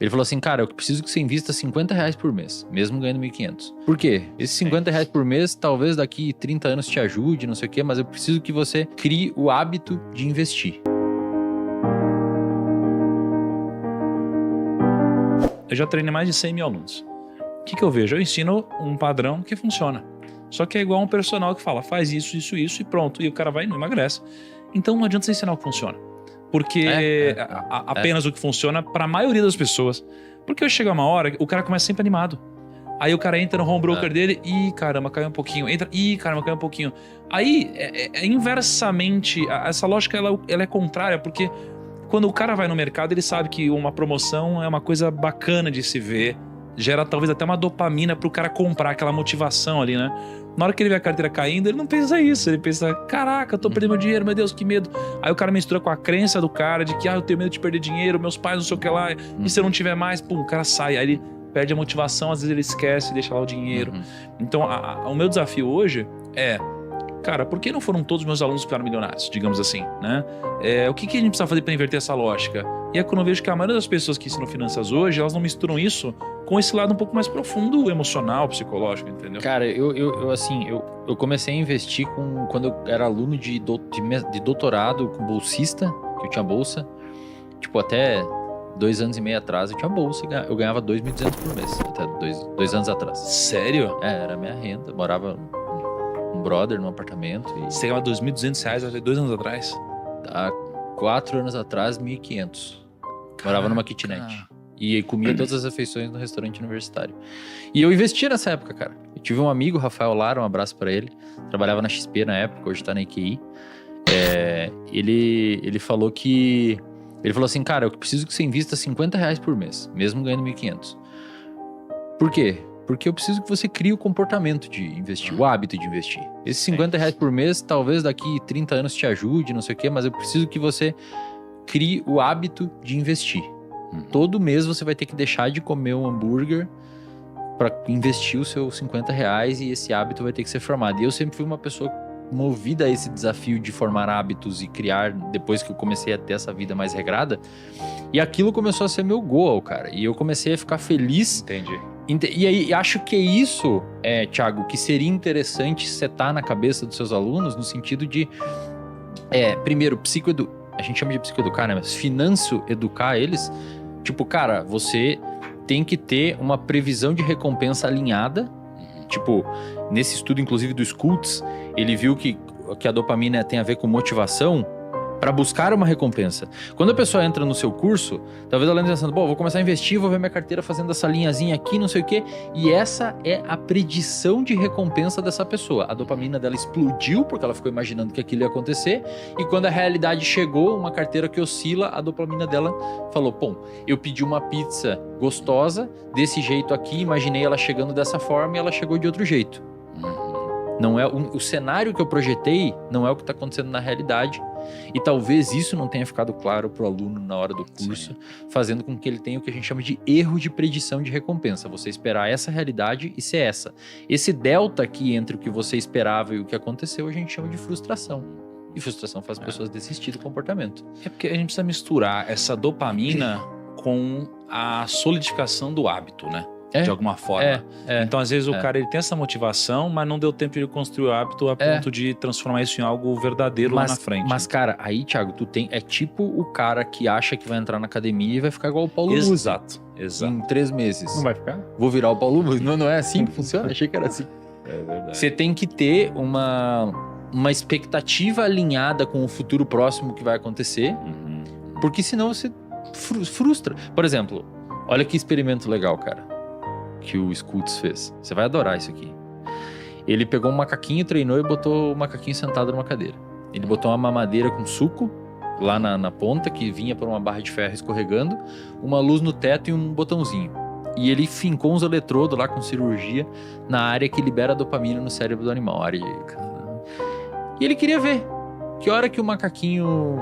Ele falou assim, cara, eu preciso que você invista R$50 por mês, mesmo ganhando 1.500. Por quê? Esses R$50 por mês, talvez daqui 30 anos te ajude, não sei o quê, mas eu preciso que você crie o hábito de investir. Eu já treinei mais de 100 mil alunos. O que eu vejo? Eu ensino um padrão que funciona. Só que é igual um personal que fala, faz isso, isso, isso e pronto. E o cara vai e não emagrece. Então não adianta você ensinar o que funciona. Porque apenas o que funciona para a maioria das pessoas. Porque chega uma hora, o cara começa sempre animado. Aí o cara entra no home broker dele, ih, caramba, caiu um pouquinho. Entra, ih, caramba, caiu um pouquinho. Aí, inversamente, essa lógica ela é contrária, porque quando o cara vai no mercado, ele sabe que uma promoção é uma coisa bacana de se ver. Gera talvez até uma dopamina pro cara comprar, aquela motivação ali, né? Na hora que ele vê a carteira caindo, ele não pensa isso. Ele pensa, caraca, eu tô perdendo meu dinheiro, meu Deus, que medo. Aí o cara mistura com a crença do cara de que, eu tenho medo de perder dinheiro, meus pais não sei o que lá. E se eu não tiver mais, pum, o cara sai. Aí ele perde a motivação, às vezes ele esquece, deixa lá o dinheiro. Então, o meu desafio hoje é, cara, por que não foram todos os meus alunos ficaram milionários, digamos assim, né? O que a gente precisa fazer para inverter essa lógica? E é quando eu vejo que a maioria das pessoas que ensinam finanças hoje, elas não misturam isso com esse lado um pouco mais profundo, emocional, psicológico, entendeu? Cara, eu comecei a investir quando eu era aluno de doutorado com bolsista, que eu tinha bolsa. Tipo, até 2 anos e meio atrás eu tinha bolsa, eu ganhava 2.200 por mês, até 2 anos atrás. Sério? Era a minha renda, morava um brother num apartamento. Você ganhava R$2.200 até 2 anos atrás? Há 4 anos atrás, 1.500. Morava numa kitnet. E comia todas as refeições no restaurante universitário. E eu investia nessa época, cara. Eu tive um amigo, Rafael Lara, um abraço pra ele. Trabalhava na XP na época, hoje tá na EQI. Ele falou que... Ele falou assim, cara, eu preciso que você invista R$50 por mês, mesmo ganhando 1.500. Por quê? Porque eu preciso que você crie o comportamento de investir, o hábito de investir. Esses R$50 por mês, talvez daqui 30 anos te ajude, não sei o quê, mas eu preciso que você crie o hábito de investir. Todo mês você vai ter que deixar de comer um hambúrguer para investir os seus R$50 e esse hábito vai ter que ser formado. E eu sempre fui uma pessoa movida a esse desafio de formar hábitos e criar, depois que eu comecei a ter essa vida mais regrada. E aquilo começou a ser meu goal, cara. E eu comecei a ficar feliz. Entendi. E aí, acho que é isso, Thiago, que seria interessante setar na cabeça dos seus alunos, no sentido de, primeiro, a gente chama de psicoeducar, né? Mas finanço-educar eles. Tipo, cara, você tem que ter uma previsão de recompensa alinhada. Tipo, nesse estudo, inclusive, do Schultz, ele viu que a dopamina tem a ver com motivação para buscar uma recompensa. Quando a pessoa entra no seu curso, talvez ela esteja pensando, vou começar a investir, vou ver minha carteira fazendo essa linhazinha aqui, não sei o quê. E essa é a predição de recompensa dessa pessoa. A dopamina dela explodiu porque ela ficou imaginando que aquilo ia acontecer. E quando a realidade chegou, uma carteira que oscila, a dopamina dela falou, eu pedi uma pizza gostosa, desse jeito aqui, imaginei ela chegando dessa forma e ela chegou de outro jeito. Não é o cenário que eu projetei não é o que está acontecendo na realidade. E talvez isso não tenha ficado claro para o aluno na hora do curso, fazendo com que ele tenha o que a gente chama de erro de predição de recompensa. Você esperar essa realidade e ser essa. Esse delta aqui entre o que você esperava e o que aconteceu, a gente chama de frustração. E frustração faz pessoas desistir do comportamento. É porque a gente precisa misturar essa dopamina com a solidificação do hábito, né? De alguma forma. Então, às vezes, o cara ele tem essa motivação, mas não deu tempo de construir o hábito a ponto de transformar isso em algo verdadeiro lá na frente. Mas, cara, aí, Thiago, é tipo o cara que acha que vai entrar na academia e vai ficar igual o Paulo Musi. Exato. Em 3 meses. Não vai ficar? Vou virar o Paulo Musi. Não é assim que funciona? Achei que era assim. É verdade. Você tem que ter uma expectativa alinhada com o futuro próximo que vai acontecer, porque senão você frustra. Por exemplo, olha que experimento legal, cara, que o Schultz fez. Você vai adorar isso aqui. Ele pegou um macaquinho, treinou e botou o macaquinho sentado numa cadeira. Ele botou uma mamadeira com suco lá na ponta, que vinha por uma barra de ferro escorregando, uma luz no teto e um botãozinho. E ele fincou uns eletrodos lá com cirurgia na área que libera dopamina no cérebro do animal. E ele queria ver que hora que o macaquinho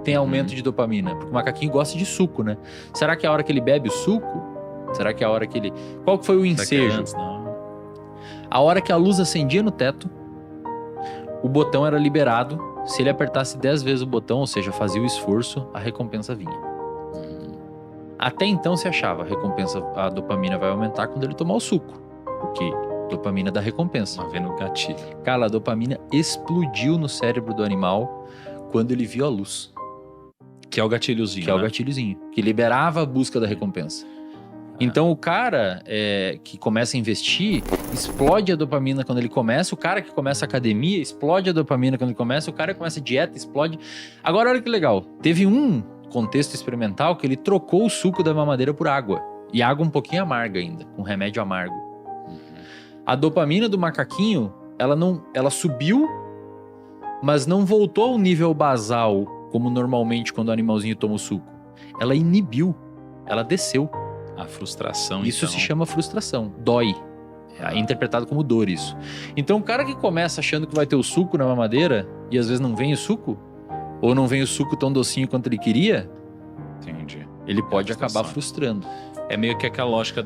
tem aumento de dopamina. Porque o macaquinho gosta de suco, né? Será que é a hora que ele bebe o suco? Será que é a hora que ele... Qual que foi o ensejo? Antes, não. A hora que a luz acendia no teto, o botão era liberado. Se ele apertasse 10 vezes o botão, ou seja, fazia o esforço, a recompensa vinha. Até então se achava, a dopamina vai aumentar quando ele tomar o suco. Porque dopamina dá recompensa. Uma vendo o gatilho. Cara, a dopamina explodiu no cérebro do animal quando ele viu a luz. Que é o gatilhozinho, Que é o gatilhozinho. Que liberava a busca da recompensa. Então o cara que começa a investir, explode a dopamina quando ele começa. O cara que começa a academia, explode a dopamina quando ele começa. O cara que começa a dieta, explode. Agora olha que legal. Teve um contexto experimental que ele trocou o suco da mamadeira por água. E água um pouquinho amarga ainda, com remédio amargo. A dopamina do macaquinho, ela subiu, mas não voltou ao nível basal, como normalmente quando o animalzinho toma o suco. Ela inibiu, ela desceu. A frustração, Isso então. se chama frustração, dói. É interpretado como dor isso. Então o cara que começa achando que vai ter o suco na mamadeira e às vezes não vem o suco, ou não vem o suco tão docinho quanto ele queria, Entendi. ele pode frustração. acabar frustrando. É meio que aquela lógica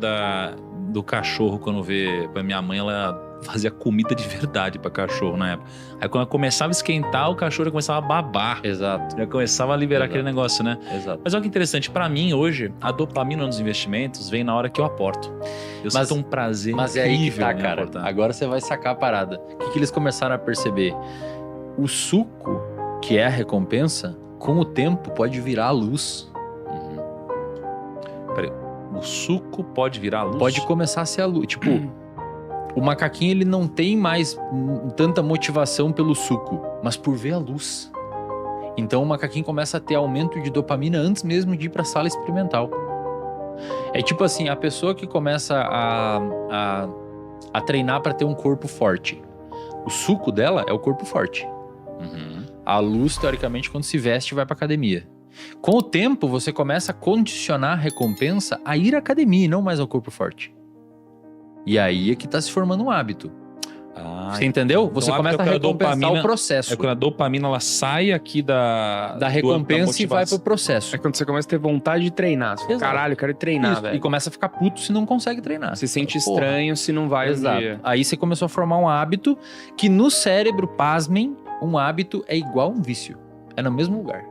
do cachorro, quando vê... Pra minha mãe, ela fazia comida de verdade pra cachorro na época. Aí quando ela começava a esquentar, o cachorro já começava a babar. Exato, Já começava a liberar Exato. aquele negócio, né? exato. Mas olha que interessante, pra mim hoje, a dopamina nos investimentos vem na hora que eu aporto. Eu Mas- sinto um prazer Mas é aí que incrível tá, em cara. aportar. Agora você vai sacar a parada. O que eles começaram a perceber? O suco, que é a recompensa, com o tempo pode virar a luz. Peraí, o suco pode virar luz? Pode começar a ser a luz. Tipo, o macaquinho ele não tem mais tanta motivação pelo suco, mas por ver a luz. Então o macaquinho começa a ter aumento de dopamina antes mesmo de ir pra sala experimental. É tipo assim, a pessoa que começa a treinar para ter um corpo forte. O suco dela é o corpo forte. Uhum. A luz, teoricamente, quando se veste, vai pra academia. Com o tempo, você começa a condicionar a recompensa a ir à academia e não mais ao corpo forte. E aí é que tá se formando um hábito. Você entendeu? Você o começa a hábito é recompensar dopamina- o processo É quando a dopamina ela sai aqui da recompensa e vai pro processo. É quando você começa a ter vontade de treinar. Você fala, Exato. caralho, eu quero treinar, Isso, velho. e começa a ficar puto se não consegue treinar. Você se sente Porra. estranho se não vai um Exato. dia. Aí você começou a formar um hábito que no cérebro, pasmem, um hábito é igual a um vício. É no mesmo lugar.